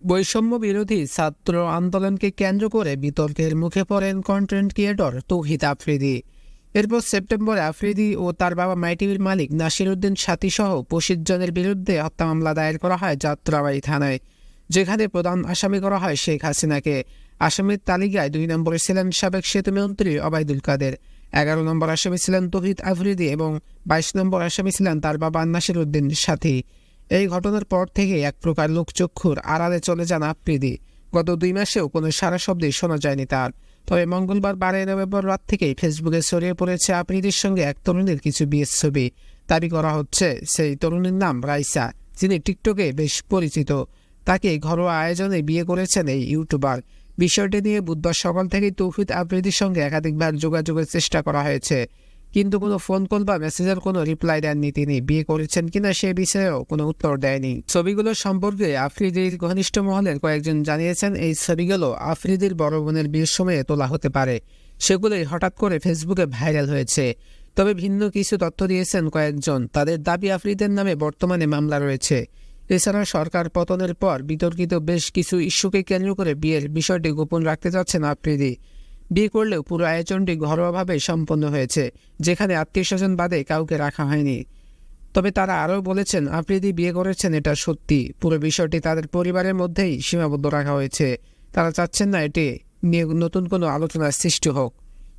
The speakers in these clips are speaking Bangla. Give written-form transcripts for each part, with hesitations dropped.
বৈষম্য বিরোধী ছাত্র আন্দোলনকে কেন্দ্র করে বিতর্কের মুখে পড়েন কন্টেন্ট ক্রিয়েটর তৌহিদ আফ্রিদি। এরপর সেপ্টেম্বরে আফ্রিদি ও তার বাবা মাইটিভির মালিক নাসির উদ্দিন সাথী সহ 25 জনের বিরুদ্ধে হত্যা মামলা দায়ের করা হয় যাত্রাবাড়ি থানায়, যেখানে প্রধান আসামি করা হয় শেখ হাসিনাকে। আসামির তালিকায় 2 নম্বরে ছিলেন সাবেক সেতুমন্ত্রী ওবায়দুল কাদের, 11 নম্বর আসামি ছিলেন তৌহিদ আফ্রিদি এবং 22 নম্বর আসামি ছিলেন তার বাবা নাসির উদ্দিন সাথী। এই ঘটনার পর থেকে এক প্রকার লোকচক্ষুর আড়ালে চলে যান আফ্রিদি। গত 2 মাসেও কোনো সারা শব্দই শোনা যায়নি তার। তবে মঙ্গলবার 12 নভেম্বর রাত থেকেই ফেসবুকে ছড়িয়ে পড়েছে আফ্রিদির সঙ্গে এক তরুণীর কিছু বিয়ের ছবি। দাবি করা হচ্ছে সেই তরুণীর নাম রাইসা, যিনি টিকটকে বেশ পরিচিত। তাকে ঘরোয়া আয়োজনে বিয়ে করেছেন এই ইউটিউবার। বিষয়টি নিয়ে বুধবার সকাল থেকেই তৌহিদ আফ্রিদির সঙ্গে একাধিকবার যোগাযোগের চেষ্টা করা হয়েছে, কিন্তু কোনো ফোন কল বা মেসেজের কোনো রিপ্লাই দেননি তিনি। বিয়ে করেছেন কিনা সে বিষয়েও কোনো উত্তর দেয়নি। ছবিগুলো সম্পর্কে আফ্রিদির ঘনিষ্ঠ মহলের কয়েকজন জানিয়েছেন, এই ছবিগুলো আফ্রিদির বড় বোনের বিয়ের সময়ে তোলা হতে পারে। সেগুলোই হঠাৎ করে ফেসবুকে ভাইরাল হয়েছে। তবে ভিন্ন কিছু তথ্য দিয়েছেন কয়েকজন। তাদের দাবি আফ্রিদির নামে বর্তমানে মামলা রয়েছে। এছাড়া সরকার পতনের পর বিতর্কিত বেশ কিছু ইস্যুকে কেন্দ্র করে বিয়ের বিষয়টি গোপন রাখতে যাচ্ছেন আফ্রিদি। বিয়ে করলেও পুরো আয়োজনটি ঘরোয়াভাবে সম্পন্ন হয়েছে, যেখানে আত্মীয়স্বজন বাদে কাউকে রাখা হয়নি। তবে তারা আরও বলেছেন, আফ্রিদি বিয়ে করেছেন এটা সত্যি, পুরো বিষয়টি তাদের পরিবারের মধ্যেই সীমাবদ্ধ রাখা হয়েছে। তারা চাচ্ছেন না এটি নিয়ে নতুন কোনো আলোচনার সৃষ্টি হোক।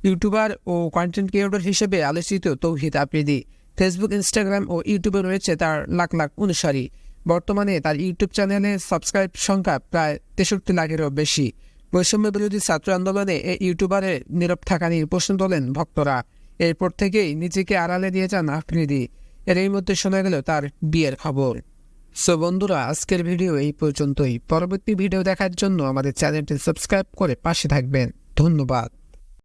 ইউটিউবার ও কন্টেন্ট ক্রিয়েটর হিসেবে আলোচিত তৌহিদ আফ্রিদি ফেসবুক, ইনস্টাগ্রাম ও ইউটিউবে রয়েছে তার লাখ লাখ অনুসারী। বর্তমানে তার ইউটিউব চ্যানেলে সাবস্ক্রাইব সংখ্যা প্রায় 63 লাখেরও বেশি। বৈষম্য বিরোধী ছাত্র আন্দোলনে এই ইউটিউবারের নীরব থাকা নিয়ে প্রশ্ন তোলেন ভক্তরা। এরপর থেকেই নিজেকে আড়ালে দিয়ে যান আফ্রিদি। এরই মধ্যে শোনা গেল তার বিয়ের খবর। সো বন্ধুরা, আজকের ভিডিও এই পর্যন্তই। পরবর্তী ভিডিও দেখার জন্য আমাদের চ্যানেলটি সাবস্ক্রাইব করে পাশে থাকবেন। ধন্যবাদ।